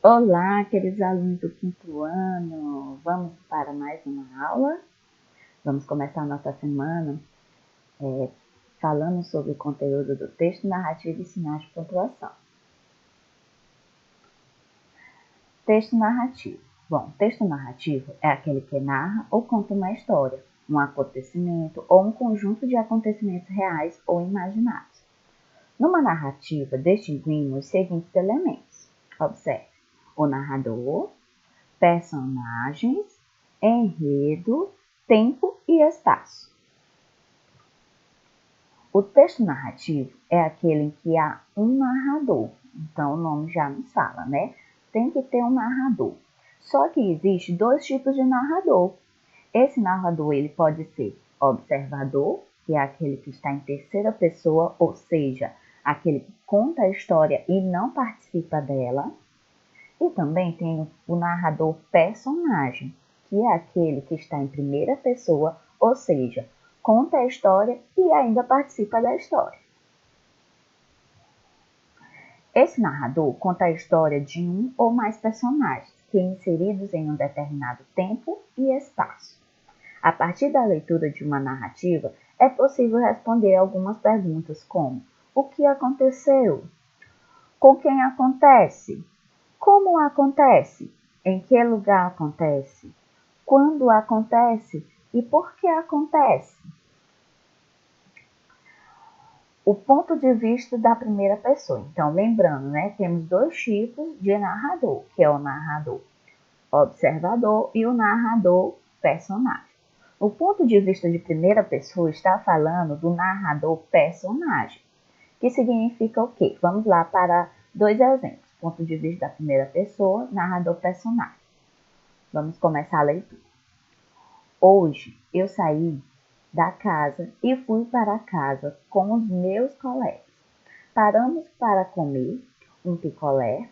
Olá, queridos alunos do quinto ano. Vamos para mais uma aula. Vamos começar nossa semana falando sobre o conteúdo do texto narrativo e sinais de pontuação. Texto narrativo. Bom, texto narrativo é aquele que narra ou conta uma história, um acontecimento ou um conjunto de acontecimentos reais ou imaginários. Numa narrativa, distinguimos os seguintes elementos. Observe: o narrador, personagens, enredo, tempo e espaço. O texto narrativo é aquele em que há um narrador. Então, o nome já nos fala, né? Tem que ter um narrador. Só que existe dois tipos de narrador. Esse narrador ele pode ser observador, que é aquele que está em terceira pessoa, ou seja, aquele que conta a história e não participa dela. E também tem o narrador personagem, que é aquele que está em primeira pessoa, ou seja, conta a história e ainda participa da história. Esse narrador conta a história de um ou mais personagens, que inseridos em um determinado tempo e espaço. A partir da leitura de uma narrativa, é possível responder algumas perguntas como: o que aconteceu? Com quem acontece? Como acontece? Em que lugar acontece? Quando acontece? E por que acontece? O ponto de vista da primeira pessoa. Então, lembrando, né, temos dois tipos de narrador, que é o narrador observador e o narrador personagem. O ponto de vista de primeira pessoa está falando do narrador personagem, que significa o quê? Vamos lá para dois exemplos. Ponto de vista da primeira pessoa, narrador personagem. Vamos começar a leitura. Hoje eu saí da casa e fui para casa com os meus colegas. Paramos para comer um picolé.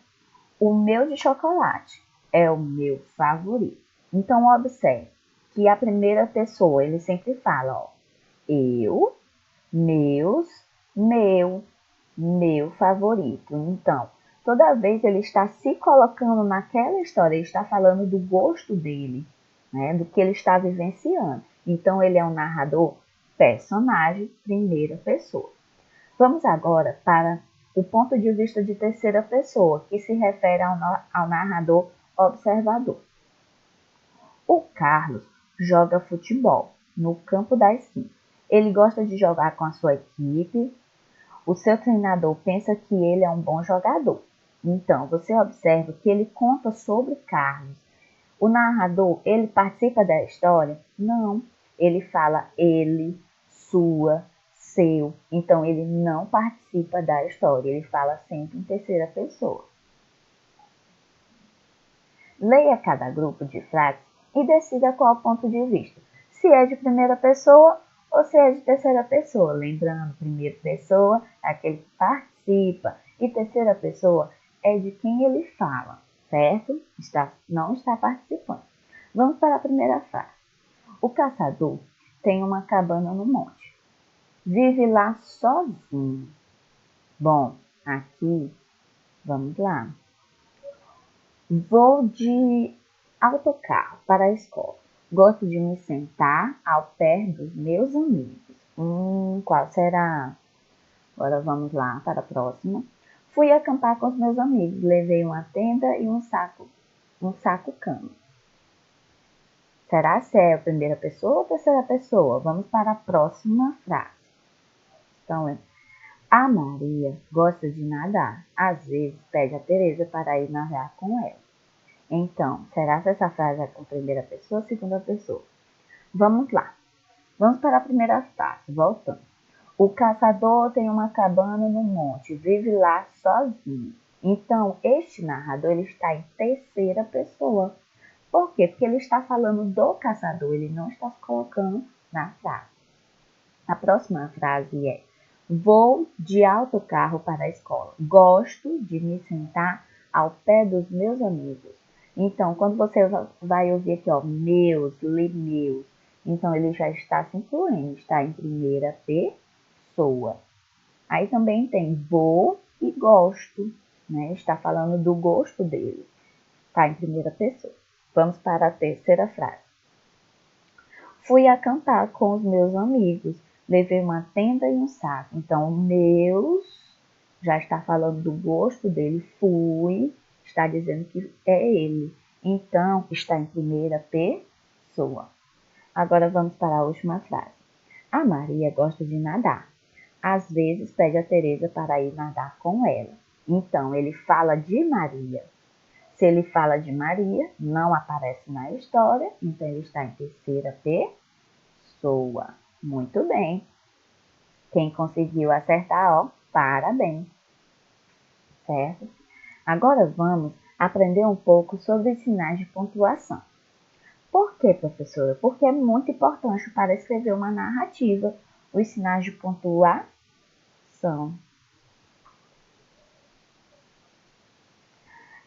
O meu de chocolate é o meu favorito. Então, observe que a primeira pessoa, ele sempre fala, ó, eu, meus, meu favorito. Então, toda vez ele está se colocando naquela história, ele está falando do gosto dele, né, do que ele está vivenciando. Então, ele é um narrador personagem, primeira pessoa. Vamos agora para o ponto de vista de terceira pessoa, que se refere ao narrador observador. O Carlos joga futebol no campo da esquina. Ele gosta de jogar com a sua equipe. O seu treinador pensa que ele é um bom jogador. Então, você observa que ele conta sobre Carlos. O narrador, ele participa da história? Não. Ele fala ele, sua, seu. Então, ele não participa da história. Ele fala sempre em terceira pessoa. Leia cada grupo de frases e decida qual ponto de vista. Se é de primeira pessoa ou se é de terceira pessoa. Lembrando, primeira pessoa é aquele que participa e terceira pessoa é de quem ele fala, certo? Não está participando. Vamos para a primeira frase. O caçador tem uma cabana no monte. Vive lá sozinho. Bom, aqui, vamos lá. Vou de autocarro para a escola. Gosto de me sentar ao pé dos meus amigos. Qual será? Agora vamos lá para a próxima. Fui acampar com os meus amigos. Levei uma tenda e um saco cama. Será se é a primeira pessoa ou a terceira pessoa? Vamos para a próxima frase. Então, a Maria gosta de nadar. Às vezes pede a Teresa para ir nadar com ela. Então, será que essa frase é com primeira pessoa ou segunda pessoa? Vamos lá. Vamos para a primeira frase, voltando. O caçador tem uma cabana no monte, vive lá sozinho. Então, este narrador ele está em terceira pessoa. Por quê? Porque ele está falando do caçador, ele não está se colocando na frase. A próxima frase é: vou de autocarro para a escola. Gosto de me sentar ao pé dos meus amigos. Então, quando você vai ouvir aqui, ó, meus, meus, então ele já está se incluindo, está em primeira pessoa. Aí também tem vou e gosto, né? Está falando do gosto dele. Está em primeira pessoa. Vamos para a terceira frase. Fui acampar com os meus amigos. Levei uma tenda e um saco. Então, meus já está falando do gosto dele. Fui, está dizendo que é ele. Então, está em primeira pessoa. Agora vamos para a última frase. A Maria gosta de nadar. Às vezes pede a Teresa para ir nadar com ela. Então, ele fala de Maria. Se ele fala de Maria, não aparece na história, então ele está em terceira pessoa. Muito bem. Quem conseguiu acertar, ó, parabéns. Certo? Agora vamos aprender um pouco sobre os sinais de pontuação. Por quê, professora? Porque é muito importante para escrever uma narrativa os sinais de pontuação.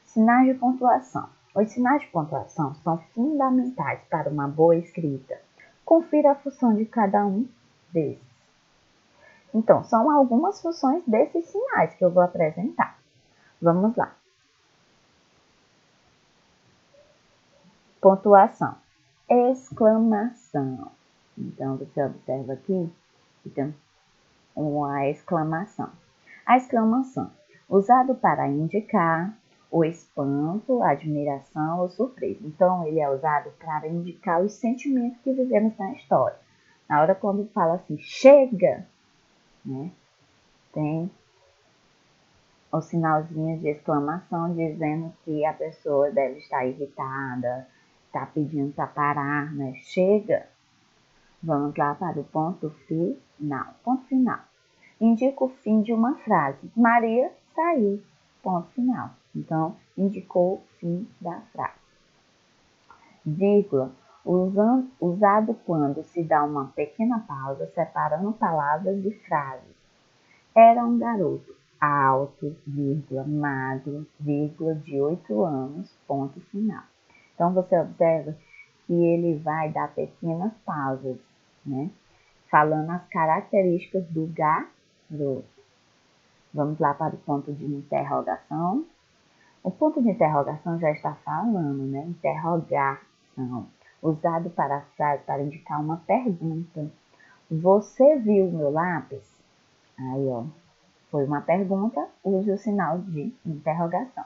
Sinais de pontuação. Os sinais de pontuação são fundamentais para uma boa escrita. Confira a função de cada um desses. Então, são algumas funções desses sinais que eu vou apresentar. Vamos lá. Pontuação. Exclamação. Então, você observa aqui que tem uma exclamação. A exclamação, usado para indicar o espanto, a admiração ou surpresa. Então, ele é usado para indicar os sentimentos que vivemos na história. Na hora quando fala assim, chega, né? Tem o sinalzinho de exclamação dizendo que a pessoa deve estar irritada, está pedindo para parar, né? Chega. Vamos lá para o ponto final. Ponto final. Indica o fim de uma frase. Maria saiu. Ponto final. Então, indicou o fim da frase. Vírgula. Usado quando se dá uma pequena pausa, separando palavras de frases. Era um garoto alto, vírgula, magro, vírgula, de 8 anos, ponto final. Então, você observa que ele vai dar pequenas pausas, né? Falando as características do garoto. Vamos lá para o ponto de interrogação. O ponto de interrogação já está falando, né? Interrogação. Usado para a frase para indicar uma pergunta. Você viu meu lápis? Aí, ó. Foi uma pergunta, use o sinal de interrogação.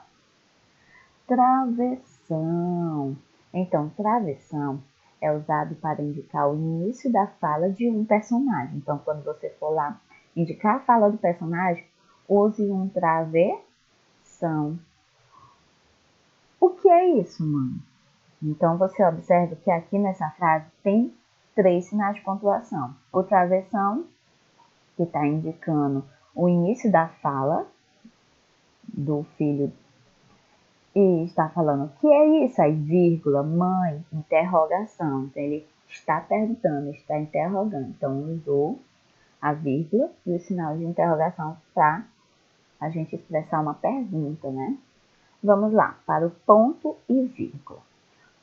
Travessão. Então, travessão é usado para indicar o início da fala de um personagem. Então, quando você for lá indicar a fala do personagem, use um travessão. O que é isso, mãe? Então, você observa que aqui nessa frase tem 3 sinais de pontuação. O travessão, que está indicando o início da fala do filho e está falando, o que é isso? Aí, vírgula, mãe, interrogação. Então, ele está perguntando, está interrogando. Então, usou a vírgula e o sinal de interrogação para a gente expressar uma pergunta, né? Vamos lá, para o ponto e vírgula.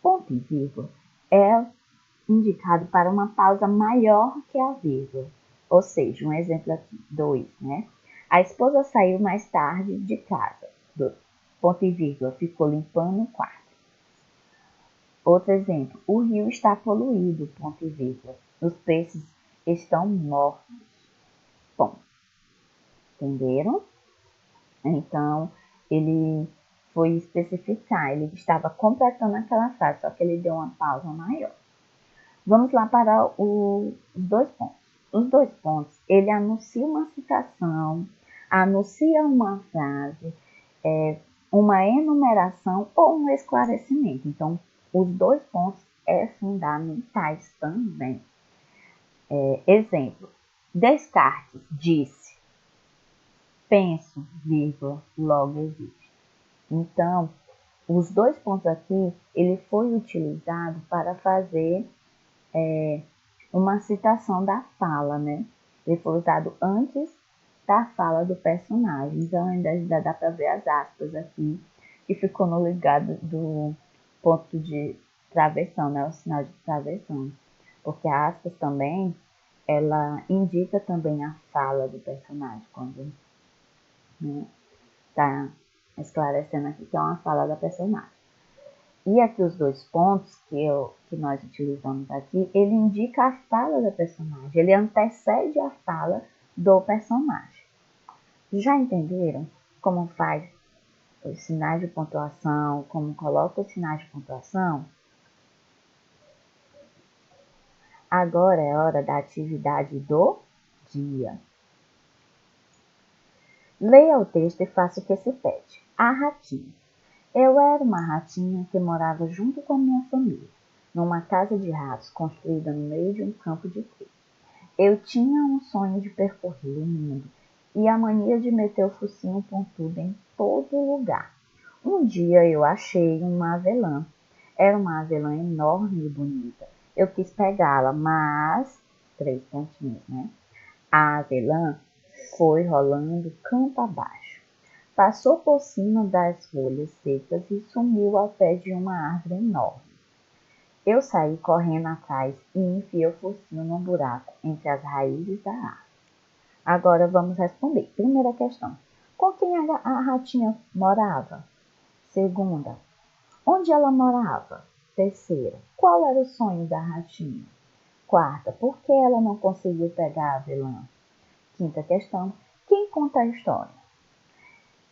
Ponto e vírgula é indicado para uma pausa maior que a vírgula. Ou seja, um exemplo aqui, 2, né? A esposa saiu mais tarde de casa. 2. Ponto e vírgula, ficou limpando o quarto. Outro exemplo, o rio está poluído, ponto e vírgula. Os peixes estão mortos. Ponto. Entenderam? Então, ele foi especificar, ele estava completando aquela frase, só que ele deu uma pausa maior. Vamos lá para os 2 pontos. Os 2 pontos, ele anuncia uma citação, anuncia uma frase, uma enumeração ou um esclarecimento. Então, os 2 pontos é fundamentais também. Exemplo, Descartes disse, penso, vírgula, logo existe. Então, os 2 pontos aqui, ele foi utilizado para fazer uma citação da fala, né? Ele foi usado antes da fala do personagem. Então, ainda dá para ver as aspas aqui, que ficou no lugar do ponto de travessão, né? O sinal de travessão. Porque a aspas também, ela indica também a fala do personagem, quando está esclarecendo aqui que é uma fala da personagem. E aqui os dois pontos que nós utilizamos aqui, ele indica a fala da personagem, ele antecede a fala do personagem. Já entenderam como faz os sinais de pontuação, como coloca os sinais de pontuação? Agora é hora da atividade do dia. Leia o texto e faça o que se pede. A ratinha. Eu era uma ratinha que morava junto com a minha família, numa casa de ratos construída no meio de um campo de trigo. Eu tinha um sonho de percorrer o mundo e a mania de meter o focinho pontudo em todo lugar. Um dia eu achei uma avelã. Era uma avelã enorme e bonita. Eu quis pegá-la, mas... 3 pontinhos, né? A avelã foi rolando campo abaixo. Passou por cima das folhas secas e sumiu ao pé de uma árvore enorme. Eu saí correndo atrás e enfiei o focinho num buraco entre as raízes da árvore. Agora vamos responder. Primeira questão. Com quem a ratinha morava? Segunda. Onde ela morava? Terceira. Qual era o sonho da ratinha? Quarta. Por que ela não conseguiu pegar a avelã? Quinta questão. Quem conta a história?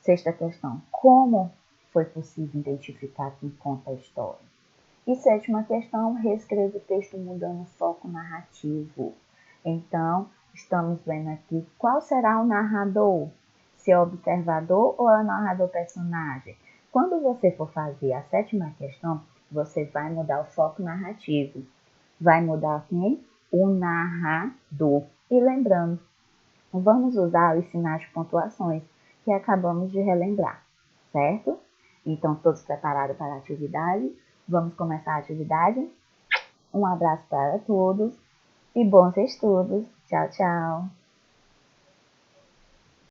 Sexta questão. Como foi possível identificar quem conta a história? E sétima questão. Reescreva o texto mudando o foco narrativo. Então, estamos vendo aqui qual será o narrador. Se é o observador ou é o narrador personagem. Quando você for fazer a sétima questão, você vai mudar o foco narrativo. Vai mudar quem? O narrador. E lembrando, vamos usar os sinais de pontuações que acabamos de relembrar, certo? Então, todos preparados para a atividade? Vamos começar a atividade? Um abraço para todos e bons estudos. Tchau, tchau!